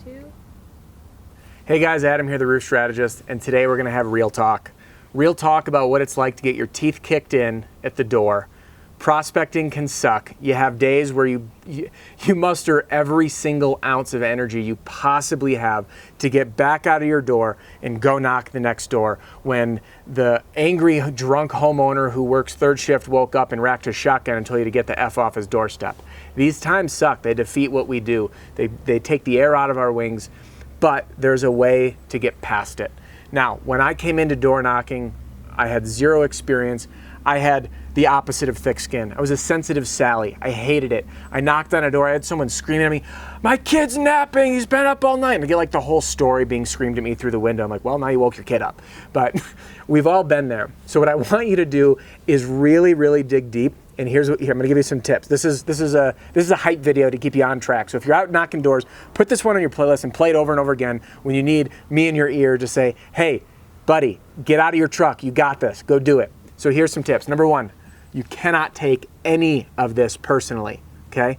2. Hey guys, Adam here, the Roof Strategist, and today we're going to have real talk. Real talk about what it's like to get your teeth kicked in at the door. Prospecting can suck. You have days where you muster every single ounce of energy you possibly have to get back out of your door and go knock the next door when the angry drunk homeowner who works third shift woke up and racked his shotgun and told you to get the F off his doorstep. These times suck. They defeat what we do. They take the air out of our wings, but there's a way to get past it. Now, when I came into door knocking, I had zero experience. I had the opposite of thick skin. I was a sensitive Sally. I hated it. I knocked on a door. I had someone screaming at me, "My kid's napping. He's been up all night." And I get like the whole story being screamed at me through the window. I'm like, well, now you woke your kid up. But we've all been there. So what I want you to do is really, really dig deep. And here, I'm gonna give you some tips. This is a hype video to keep you on track. So if you're out knocking doors, put this one on your playlist and play it over and over again when you need me in your ear to say, hey, buddy, get out of your truck. You got this. Go do it. So here's some tips. Number one, you cannot take any of this personally, okay?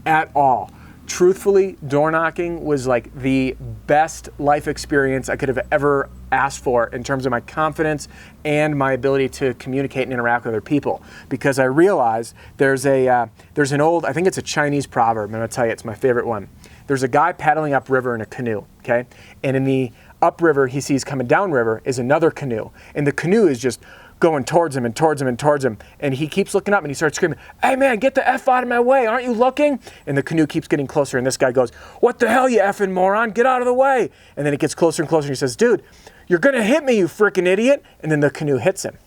At all. Truthfully, door knocking was like the best life experience I could have ever asked for in terms of my confidence and my ability to communicate and interact with other people. Because I realized there's an old, I think it's a Chinese proverb, and I'm gonna tell you, it's my favorite one. There's a guy paddling upriver in a canoe, okay? And in the upriver he sees coming downriver is another canoe. And the canoe is just going towards him and towards him and towards him. And he keeps looking up and he starts screaming, "Hey man, get the F out of my way, aren't you looking?" And the canoe keeps getting closer and this guy goes, "What the hell, you effing moron, get out of the way." And then it gets closer and closer and he says, "Dude, you're gonna hit me, you freaking idiot." And then the canoe hits him.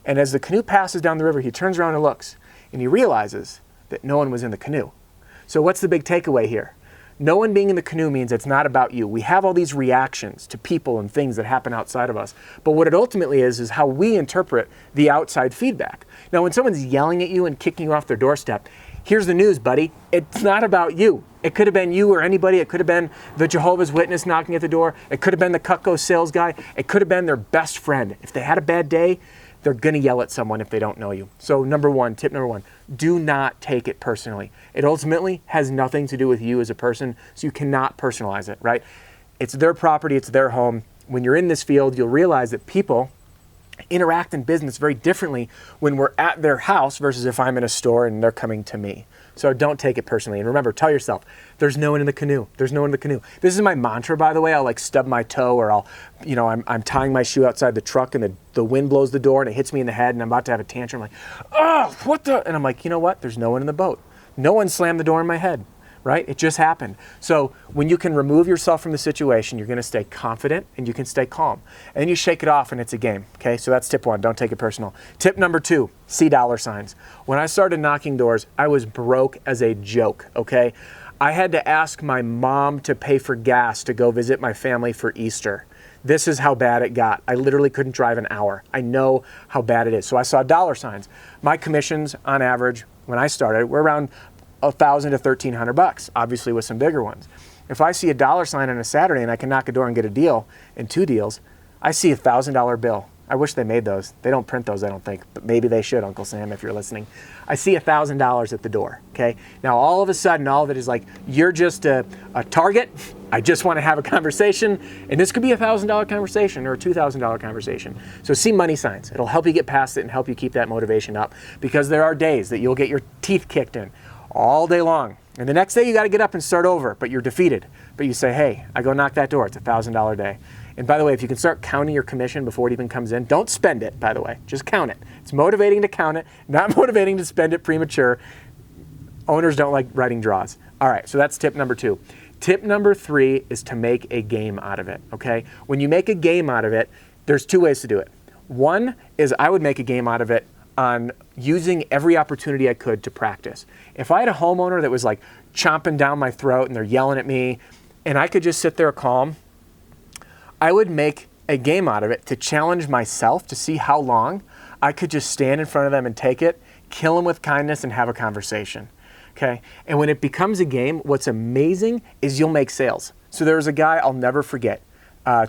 And as the canoe passes down the river, he turns around and looks and he realizes that no one was in the canoe. So what's the big takeaway here? No one being in the canoe means it's not about you. We have all these reactions to people and things that happen outside of us. But what it ultimately is how we interpret the outside feedback. Now, when someone's yelling at you and kicking you off their doorstep, here's the news, buddy. It's not about you. It could have been you or anybody. It could have been the Jehovah's Witness knocking at the door. It could have been the Cutco sales guy. It could have been their best friend. If they had a bad day, they're gonna yell at someone if they don't know you. So tip number one, do not take it personally. It ultimately has nothing to do with you as a person, so you cannot personalize it, right? It's their property, it's their home. When you're in this field, you'll realize that people interact in business very differently when we're at their house versus if I'm in a store and they're coming to me. So don't take it personally. And remember, tell yourself, there's no one in the canoe. There's no one in the canoe. This is my mantra, by the way. I'll like stub my toe or I'm tying my shoe outside the truck and the wind blows the door and it hits me in the head and I'm about to have a tantrum. I'm like, oh, what the? And I'm like, you know what? There's no one in the boat. No one slammed the door in my head, right? It just happened. So when you can remove yourself from the situation, you're gonna stay confident and you can stay calm. And then you shake it off and it's a game, okay? So that's tip one, don't take it personal. Tip number two, see dollar signs. When I started knocking doors, I was broke as a joke, okay? I had to ask my mom to pay for gas to go visit my family for Easter. This is how bad it got. I literally couldn't drive an hour. I know how bad it is. So I saw dollar signs. My commissions on average, when I started, were around $1,000 to $1,300, obviously with some bigger ones. If I see a dollar sign on a Saturday and I can knock a door and get a deal and 2 deals, I see a $1,000 bill. I wish they made those. They don't print those, I don't think, but maybe they should, Uncle Sam, if you're listening. I see $1,000 at the door, okay? Now, all of a sudden, all of it is like, you're just a target. I just want to have a conversation, and this could be a $1,000 conversation or a $2,000 conversation. So see money signs. It'll help you get past it and help you keep that motivation up, because there are days that you'll get your teeth kicked in all day long. And the next day you got to get up and start over, but you're defeated. But you say, hey, I go knock that door. It's a $1,000 day. And by the way, if you can start counting your commission before it even comes in, don't spend it, by the way. Just count it. It's motivating to count it, not motivating to spend it premature. Owners don't like writing draws. All right, so that's tip number two. Tip number three is to make a game out of it, okay? When you make a game out of it, there's 2 ways to do it. One is I would make a game out of it on using every opportunity I could to practice. If I had a homeowner that was like chomping down my throat and they're yelling at me and I could just sit there calm, I would make a game out of it to challenge myself to see how long I could just stand in front of them and take it, kill them with kindness and have a conversation, okay? And when it becomes a game, what's amazing is you'll make sales. So there was a guy I'll never forget,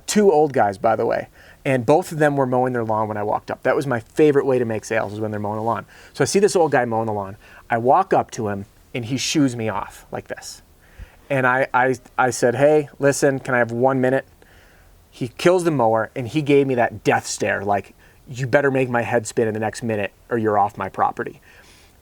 2 old guys, by the way, and both of them were mowing their lawn when I walked up. That was my favorite way to make sales, was when they're mowing the lawn. So I see this old guy mowing the lawn. I walk up to him and he shoos me off like this. And I said, hey, listen, can I have 1 minute? He kills the mower and he gave me that death stare, like, you better make my head spin in the next minute or you're off my property.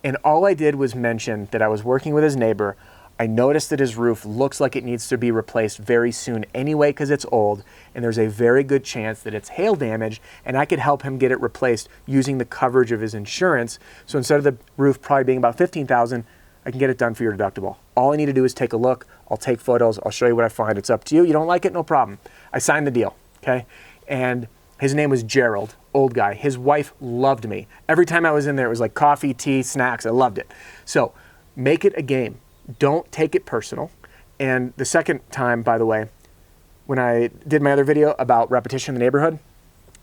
And all I did was mention that I was working with his neighbor. I noticed that his roof looks like it needs to be replaced very soon anyway because it's old, and there's a very good chance that it's hail damage, and I could help him get it replaced using the coverage of his insurance. So instead of the roof probably being about $15,000, I can get it done for your deductible. All I need to do is take a look. I'll take photos. I'll show you what I find. It's up to you. You don't like it, no problem. I signed the deal, okay? And his name was Gerald, old guy. His wife loved me. Every time I was in there, it was like coffee, tea, snacks. I loved it. So make it a game. Don't take it personal. And the second time, by the way, when I did my other video about repetition in the neighborhood,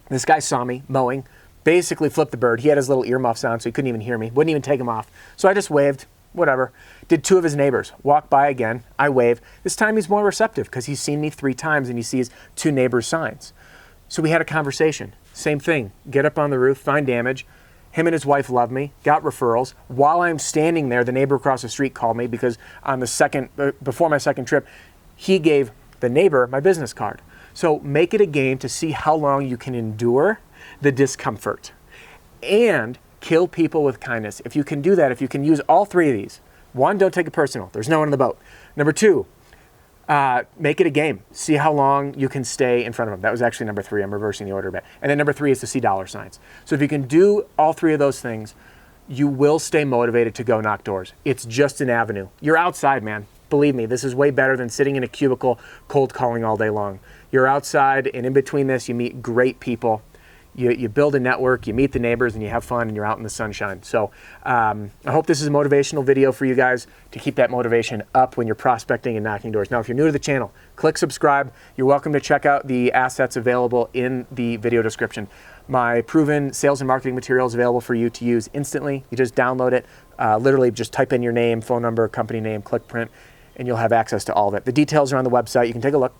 this guy saw me mowing, basically flipped the bird. He had his little earmuffs on, so he couldn't even hear me. Wouldn't even take them off. So I just waved, whatever. Did 2 of his neighbors. Walked by again. I wave. This time he's more receptive because he's seen me 3 times and he sees 2 neighbors' signs. So we had a conversation. Same thing. Get up on the roof, find damage. Him and his wife love me, got referrals. While I'm standing there, the neighbor across the street called me because on the before my second trip, he gave the neighbor my business card. So make it a game to see how long you can endure the discomfort and kill people with kindness. If you can do that, if you can use all 3 of these. 1, don't take it personal. There's no one in the boat. Number 2, make it a game. See how long you can stay in front of them. That was actually number 3. I'm reversing the order a bit. And then number 3 is to see dollar signs. So if you can do all 3 of those things, you will stay motivated to go knock doors. It's just an avenue. You're outside, man. Believe me, this is way better than sitting in a cubicle cold calling all day long. You're outside, and in between this, you meet great people. You build a network, you meet the neighbors, and you have fun, and you're out in the sunshine. So I hope this is a motivational video for you guys to keep that motivation up when you're prospecting and knocking doors. Now, if you're new to the channel, click subscribe. You're welcome to check out the assets available in the video description. My proven sales and marketing material is available for you to use instantly. You just download it, literally just type in your name, phone number, company name, click print, and you'll have access to all of it. The details are on the website. You can take a look.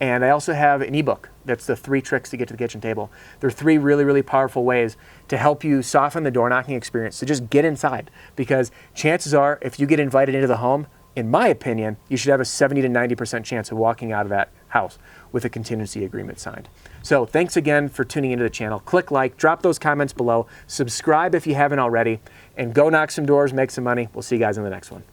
And I also have an ebook that's the 3 tricks to get to the kitchen table. There are 3 really, really powerful ways to help you soften the door knocking experience. So just get inside, because chances are if you get invited into the home, in my opinion, you should have a 70 to 90% chance of walking out of that house with a contingency agreement signed. So thanks again for tuning into the channel. Click like, drop those comments below, subscribe if you haven't already, and go knock some doors, make some money. We'll see you guys in the next one.